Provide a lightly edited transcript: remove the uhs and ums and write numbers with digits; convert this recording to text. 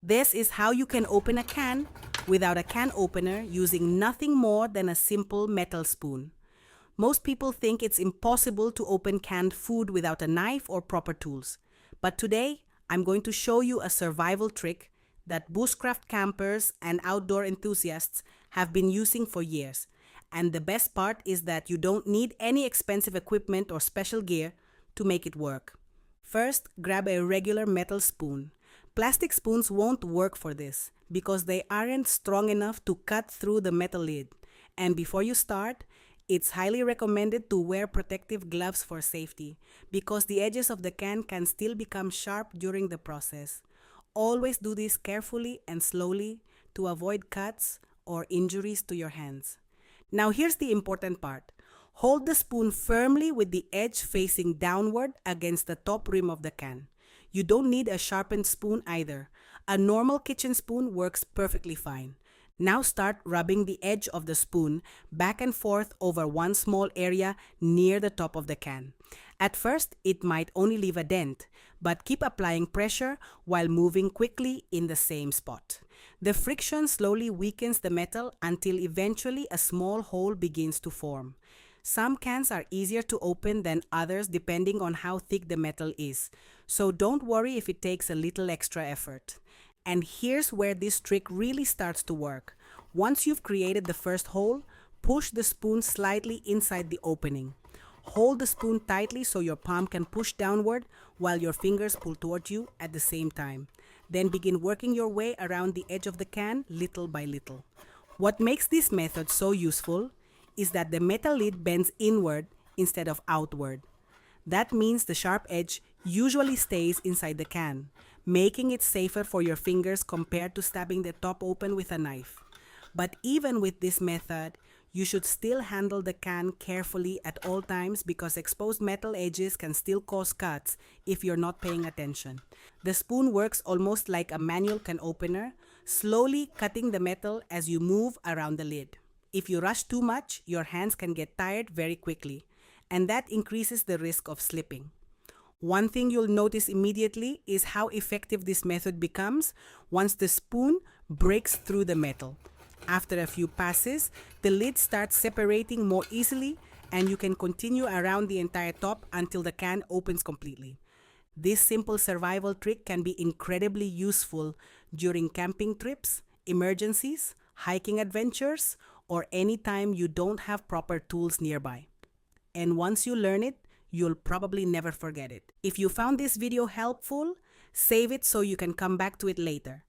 This is how you can open a can without a can opener using nothing more than a simple metal spoon. Most people think it's impossible to open canned food without a knife or proper tools. But today, I'm going to show you a survival trick that bushcraft campers and outdoor enthusiasts have been using for years. And the best part is that you don't need any expensive equipment or special gear to make it work. First, grab a regular metal spoon. Plastic spoons won't work for this because they aren't strong enough to cut through the metal lid. And before you start, it's highly recommended to wear protective gloves for safety because the edges of the can still become sharp during the process. Always do this carefully and slowly to avoid cuts or injuries to your hands. Now here's the important part. Hold the spoon firmly with the edge facing downward against the top rim of the can. You don't need a sharpened spoon either. A normal kitchen spoon works perfectly fine. Now start rubbing the edge of the spoon back and forth over one small area near the top of the can. At first, it might only leave a dent, but keep applying pressure while moving quickly in the same spot. The friction slowly weakens the metal until eventually a small hole begins to form. Some cans are easier to open than others depending on how thick the metal is, so don't worry if it takes a little extra effort. And here's where this trick really starts to work. Once you've created the first hole, push the spoon slightly inside the opening. Hold the spoon tightly so your palm can push downward while your fingers pull toward you at the same time. Then begin working your way around the edge of the can little by little. What makes this method so useful is that the metal lid bends inward instead of outward. That means the sharp edge usually stays inside the can, making it safer for your fingers compared to stabbing the top open with a knife. But even with this method, you should still handle the can carefully at all times because exposed metal edges can still cause cuts if you're not paying attention. The spoon works almost like a manual can opener, slowly cutting the metal as you move around the lid. If you rush too much, your hands can get tired very quickly, and that increases the risk of slipping. One thing you'll notice immediately is how effective this method becomes once the spoon breaks through the metal. After a few passes, the lid starts separating more easily and you can continue around the entire top until the can opens completely. This simple survival trick can be incredibly useful during camping trips, emergencies, hiking adventures, or anytime you don't have proper tools nearby. And once you learn it, you'll probably never forget it. If you found this video helpful, save it so you can come back to it later.